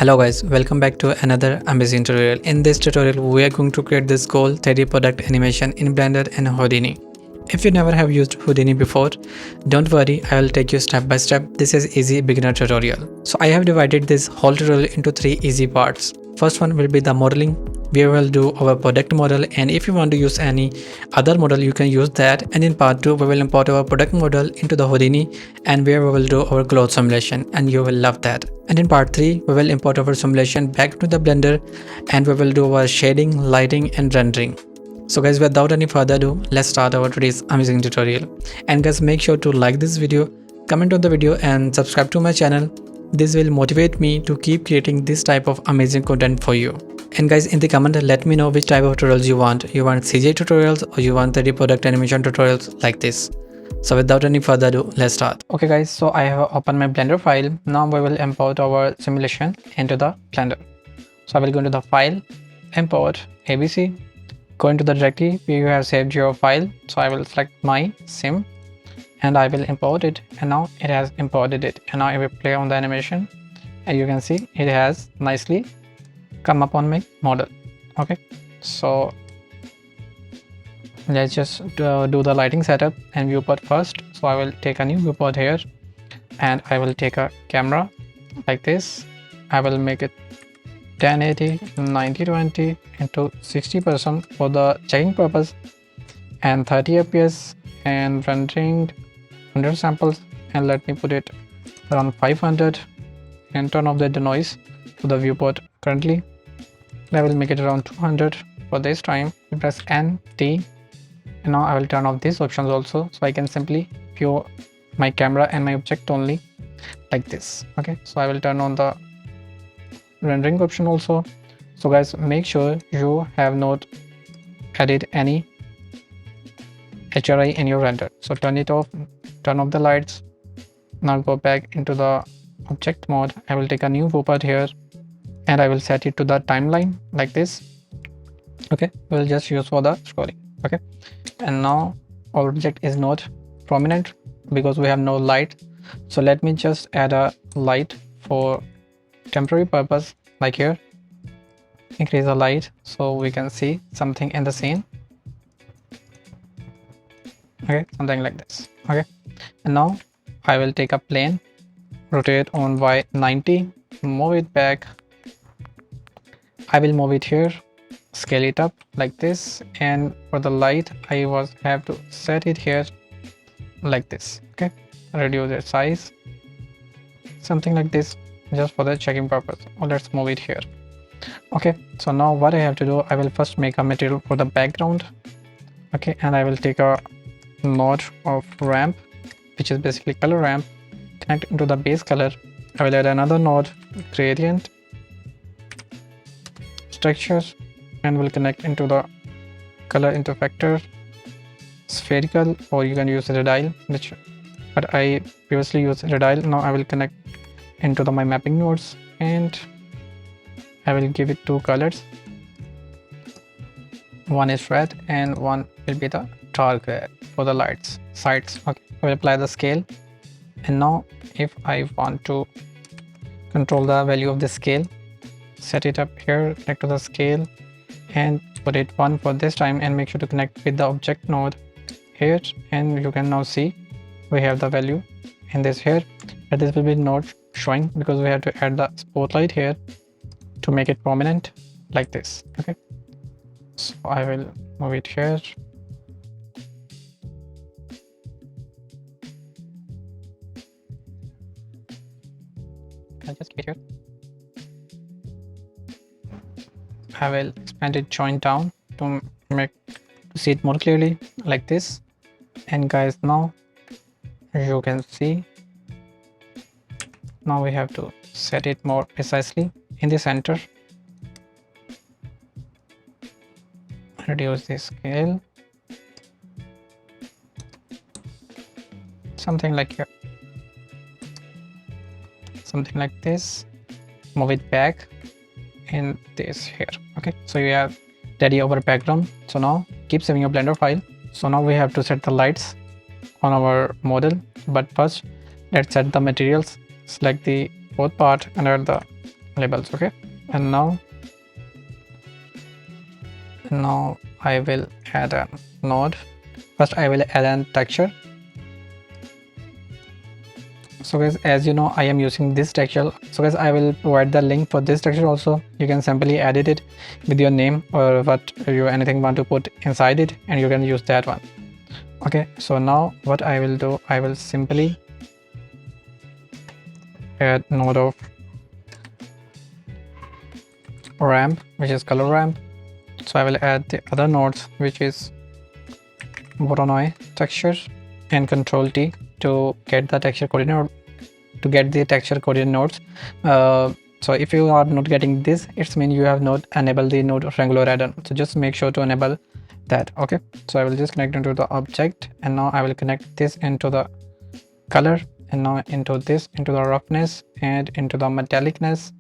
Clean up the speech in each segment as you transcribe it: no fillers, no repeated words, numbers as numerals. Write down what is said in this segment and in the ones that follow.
Hello guys, welcome back to another amazing tutorial. In this tutorial, we are going to create this cool 3D product animation in Blender and Houdini. If you never have used Houdini before, don't worry, I will take you step by step. This is easy beginner tutorial. So I have divided this whole tutorial into 3 easy parts. First one will be the modeling. We will do our product model, and if you want to use any other model you can use that. And in part 2 we will import our product model into the Houdini, and where we will do our cloth simulation, and you will love that. And in part 3 we will import our simulation back to the Blender, and we will do our shading, lighting and rendering. So guys, without any further ado, let's start our today's amazing tutorial. And guys, make sure to like this video, comment on the video and subscribe to my channel. This will motivate me to keep creating this type of amazing content for you. And guys, in the comment let me know which type of tutorials you want. You want CJ tutorials or you want 3D product animation tutorials like this. So without any further ado, let's start. Okay guys, so I have opened my Blender file. Now we will import our simulation into the Blender. So I will go into the file, import ABC, go into the directory where you have saved your file. So I will select my sim and I will import it, and now it has imported it. And now I will play on the animation and you can see it has nicely come up on my model. Okay, so let's just do the lighting setup and viewport first. So I will take a new viewport here and I will take a camera like this. I will make it 1080 9020 into 60% for the checking purpose, and 30 fps and rendering 100 samples, and let me put it around 500 and turn off the noise to the viewport. Currently I will make it around 200 for this time. You press N, T, and now I will turn off these options also, so I can simply view my camera and my object only like this. Okay, so I will turn on the rendering option also. So guys, make sure you have not added any HRI in your render, so turn it off, turn off the lights. Now go back into the object mode. I will take a new viewport here and I will set it to the timeline like this. Okay, we'll just use for the scrolling. Okay, and now our object is not prominent because we have no light. So let me just add a light for temporary purpose, like here. Increase the light so we can see something in the scene. Okay, something like this. Okay, and now I will take a plane, rotate on by 90, move it back. I will move it here, scale it up like this, and for the light I have to set it here like this. Okay, reduce its size, something like this, just for the checking purpose. Or let's move it here. Okay, so now what I have to do, I will first make a material for the background. Okay, and I will take a node of ramp, which is basically color ramp, connect into the base color. I will add another node, gradient structures, and will connect into the color into vector spherical, or you can use radial, but I previously used radial. Now I will connect into my mapping nodes and I will give it two colors. One is red and one will be the dark red for the lights sides. Okay, I will apply the scale, and now if I want to control the value of the scale, set it up here, connect to the scale and put it 1 for this time, and make sure to connect with the object node here, and you can now see we have the value in this here, but this will be not showing because we have to add the spotlight here to make it prominent like this. Okay, so I will move it here. I'll just keep it here. I will expand it joint down to see it more clearly like this. And guys, now you can see, now we have to set it more precisely in the center. Reduce the scale, something like here, something like this. Move it back in this here. Okay, so you have ready our background. So now keep saving your Blender file. So now we have to set the lights on our model, but first let's set the materials. Select the both part and add the labels. Okay, and now I will add a node. First I will add a texture. So guys, as you know, I am using this texture. So guys, I will provide the link for this texture also. You can simply edit it with your name or what you anything want to put inside it, and you can use that one. Okay, so now what I will do, I will simply add node of ramp, which is color ramp. So I will add the other nodes, which is Voronoi texture, and Control T to get the texture coordinate, to get the texture coordinate nodes. So if you are not getting this, it means you have not enabled the node Wrangler add-on. So just make sure to enable that. Okay, so I will just connect into the object, and now I will connect this into the color, and now into this, into the roughness, and into the metallicness,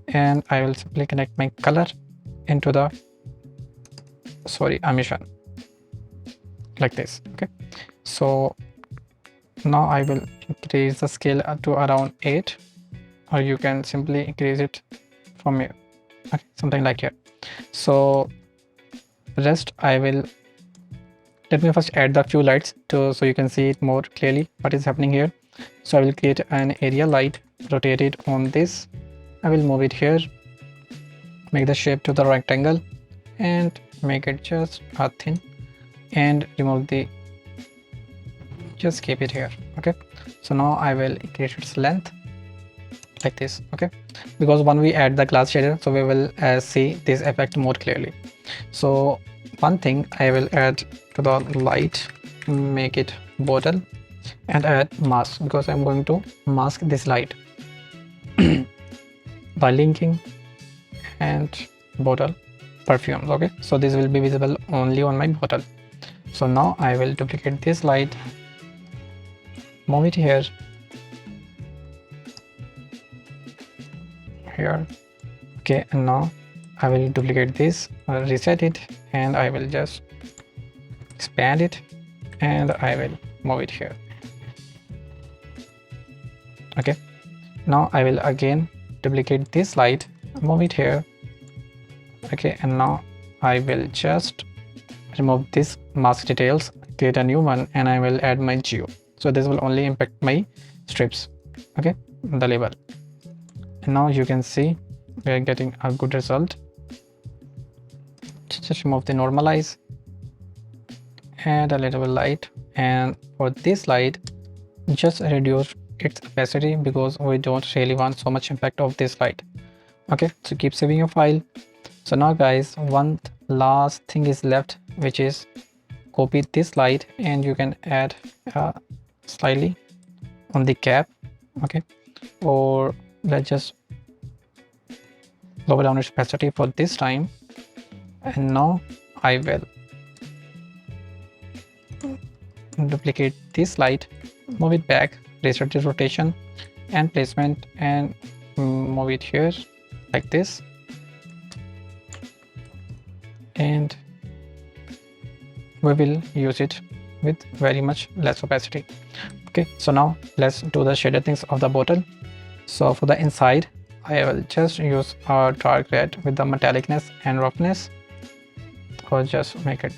and I will simply connect my color into the emission like this. Okay, so now I will increase the scale to around 8, or you can simply increase it from here. Okay, something like here. So rest I will, let me first add the few lights to so you can see it more clearly what is happening here. So I will create an area light, rotate it on this, I will move it here, make the shape to the rectangle, and make it just a thin, and remove the, just keep it here. Okay, so now I will increase its length like this. Okay, because when we add the glass shader, so we will see this effect more clearly. So one thing I will add to the light, make it bottle, and add mask, because I'm going to mask this light by linking and bottle perfumes. Okay, so this will be visible only on my bottle. So now I will duplicate this light, move it here, okay, and now I will duplicate this, reset it, and I will just expand it, and I will move it here. Okay, now I will again duplicate this light, move it here. Okay, and now I will just remove this mask details, create a new one, and I will add my geo. So this will only impact my strips. Okay, the label. And now you can see we are getting a good result. Just remove the normalize, add a little bit light, and for this light just reduce its opacity because we don't really want so much impact of this light. Okay, so keep saving your file. So now guys, one last thing is left, which is copy this light, and you can add slightly on the cap. Okay, or let's just lower down its opacity for this time. And now I will duplicate this light, move it back, reset the rotation and placement, and move it here like this, and we will use it with very much less opacity. Okay, so now let's do the shader things of the bottle. So for the inside, I will just use a dark red with the metallicness and roughness, or just make it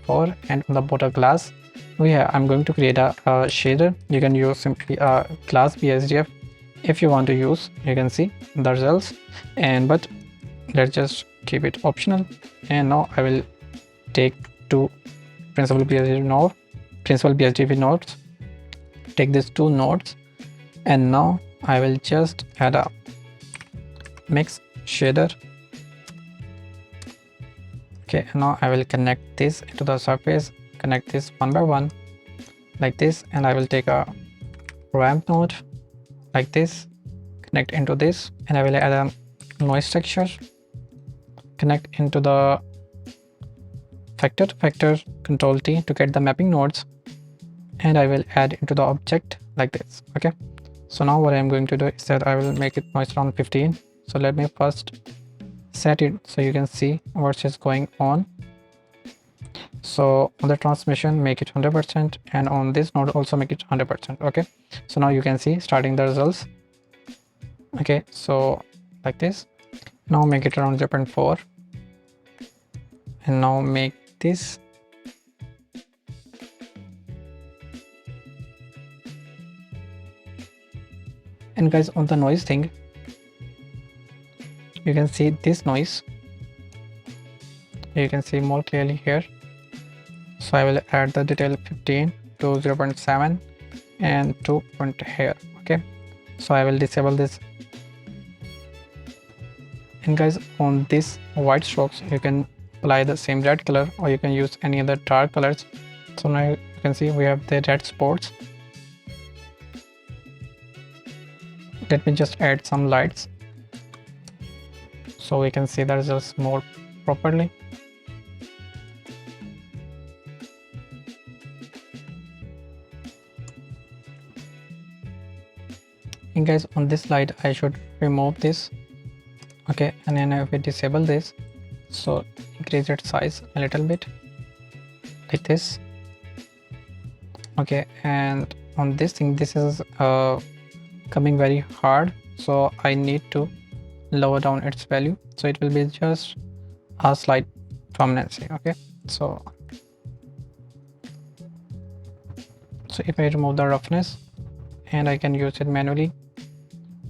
4. And on the bottle glass, I'm going to create a shader. You can use simply a glass BSDF if you want to use. You can see the results, and but let's just keep it optional. And now I will take two principal BSDF nodes, take these 2 nodes, and now I will just add a mix shader. Okay, now I will connect this into the surface, connect this one by one like this, and I will take a ramp node like this, connect into this, and I will add a noise texture, connect into the factor to factor, Control T to get the mapping nodes, and I will add into the object like this. Okay, so now what I'm going to do is that I will make it noise around 15. So let me first set it so you can see what is going on. So on the transmission, make it 100%, and on this node also make it 100%. Okay, so now you can see starting the results. Okay, so like this. Now make it around 0.4 and now make this. And guys, on the noise thing, you can see this noise, you can see more clearly here. So I will add the detail 15 to 0.7 and 2 point here. Okay, so I will disable this. And guys, on this white strokes you can apply the same red color, or you can use any other dark colors. So now you can see we have the red spots. Let me just add some lights so we can see the results more properly. And guys, on this slide I should remove this. Okay, and then if we disable this, so increase its size a little bit like this. Okay, and on this thing, this is coming very hard, so I need to lower down its value, so it will be just a slight prominency. Okay, so if I remove the roughness, and I can use it manually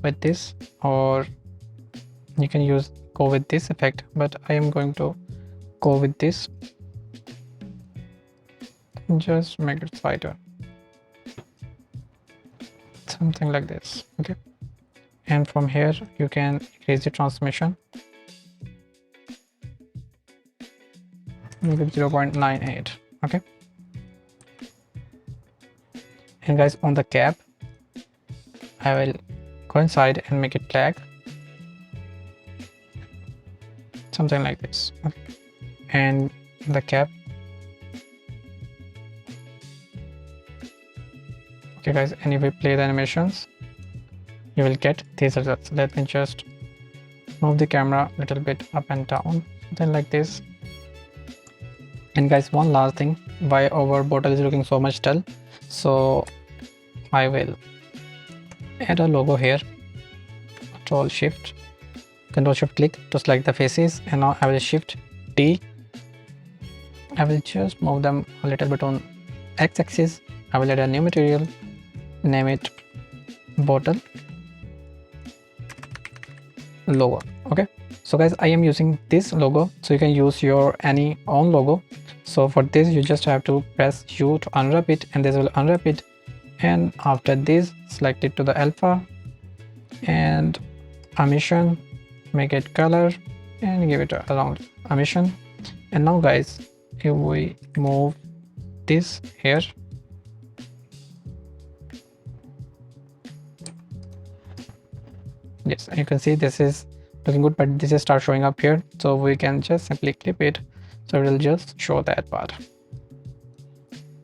with this, or you can go with this effect, but I am going to go with this. Just make it lighter, something like this. Okay, and from here you can increase the transmission, make it 0.98. okay, and guys, on the cap I will go inside and make it black, something like this. Okay. And the cap, okay guys, and if we play the animations you will get these results. Let me just move the camera a little bit up and down, something like this. And guys, one last thing, why our bottle is looking so much dull, so I will add a logo here. Control shift click to select the faces, and now I will shift D. I will just move them a little bit on x-axis. I will add a new material, name it bottle logo. Okay, so guys, I am using this logo, so you can use your any own logo. So for this you just have to press U to unwrap it, and this will unwrap it, and after this select it to the alpha and emission, make it color and give it around emission. And now guys, if we move this here, yes, you can see this is looking good, but this is start showing up here, so we can just simply clip it, so it will just show that part.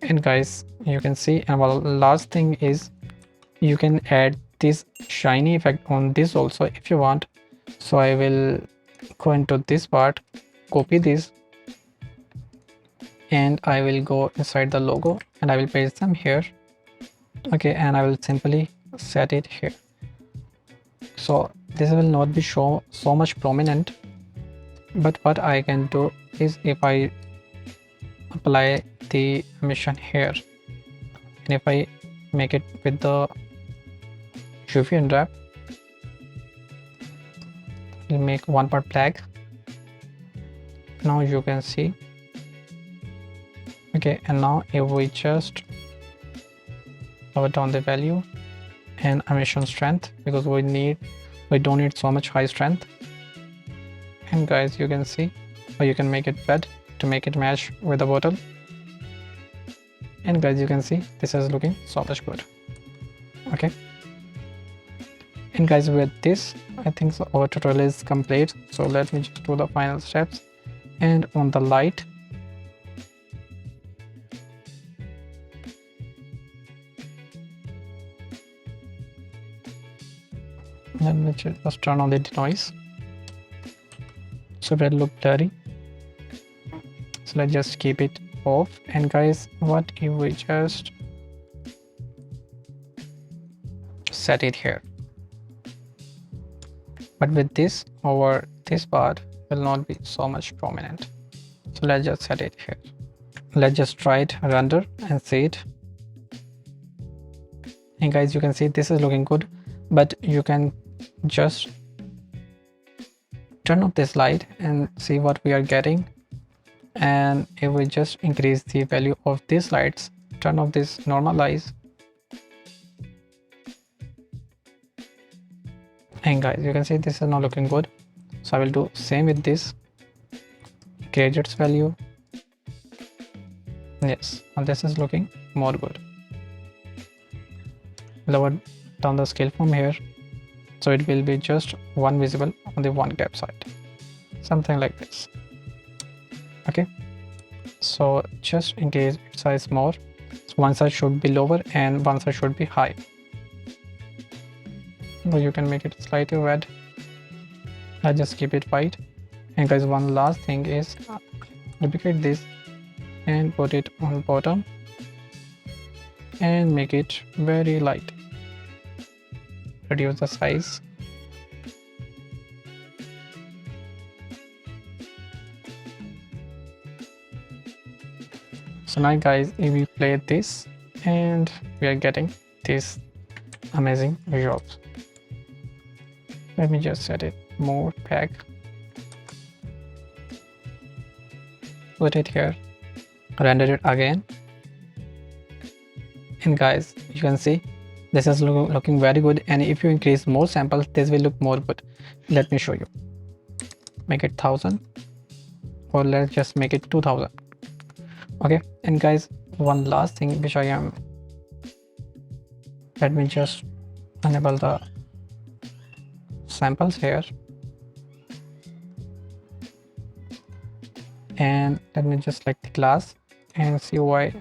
And guys, you can see, and one last thing is you can add this shiny effect on this also if you want. So I will go into this part, copy this, and I will go inside the logo and I will paste them here. Okay, and I will simply set it here, so this will not be so much prominent. But what I can do is, if I apply the emission here, and if I make it with the UV unwrap, we'll make one part black. Now you can see. Okay, and now if we just lower down the value and emission strength, because we don't need so much high strength. And guys, you can see, or you can make it red to make it match with the bottle. And guys, you can see this is looking so much good. Okay, and guys, with this I think so our tutorial is complete. So let me just do the final steps. And on the light, let me just turn on the denoise, so it will look blurry. So let's just keep it off. And guys, what if we just set it here? but with this over this part will not be so much prominent. So let's just set it here. Let's just try it render and see it. And guys, you can see this is looking good, but you can just turn off this light and see what we are getting. And if we just increase the value of these lights, turn off this normalize, and guys, you can see this is not looking good. So I will do same with this, increase its value. Yes, and this is looking more good. Lower down the scale from here, so it will be just one visible on the one gap side, something like this. Okay, so just increase its size more. So one side should be lower and one side should be high. So you can make it slightly red. I just keep it white. And guys, one last thing is duplicate this and put it on bottom and make it very light. Reduce the size. So now guys, if we play this, and we are getting this amazing results. Let me just set it more back, put it here, render it again, and guys, you can see this is looking very good. And if you increase more samples, this will look more good. Let me show you. Make it 1000, or let's just make it 2000. Okay, and guys, one last thing which I am, let me just enable the samples here, and let me just select the class and see why.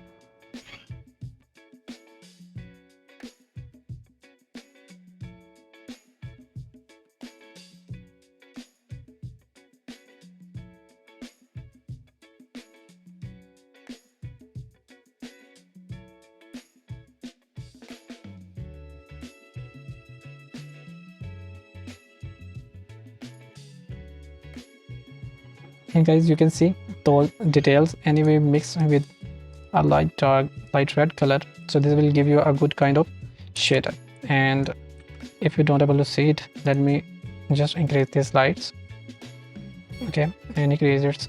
And guys, you can see those details anyway mixed with a light dark light red color, so this will give you a good kind of shader. And if you don't able to see it, let me just increase these lights. Okay, and increase it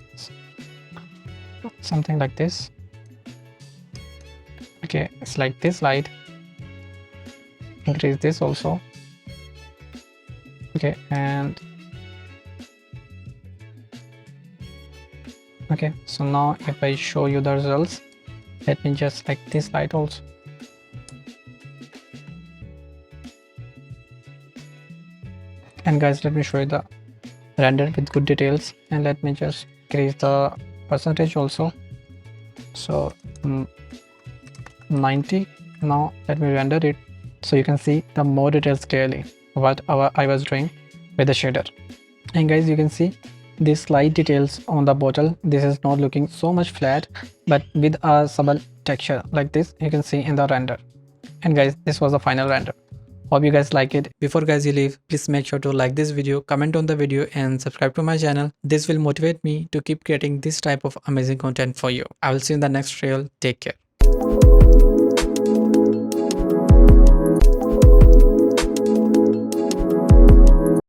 something like this. Okay, it's like this light, increase this also. Okay, and okay, so now if I show you the results, let me just select this light also. And guys, let me show you the render with good details, and let me just increase the percentage also. So 90. Now let me render it, so you can see the more details clearly what I was doing with the shader. And guys, you can see these slight details on the bottle. This is not looking so much flat, but with a subtle texture like this, you can see in the render. And guys, this was the final render. Hope you guys like it. Before guys you leave, please make sure to like this video, comment on the video, and subscribe to my channel. This will motivate me to keep creating this type of amazing content for you. I will see you in the next reel. Take care.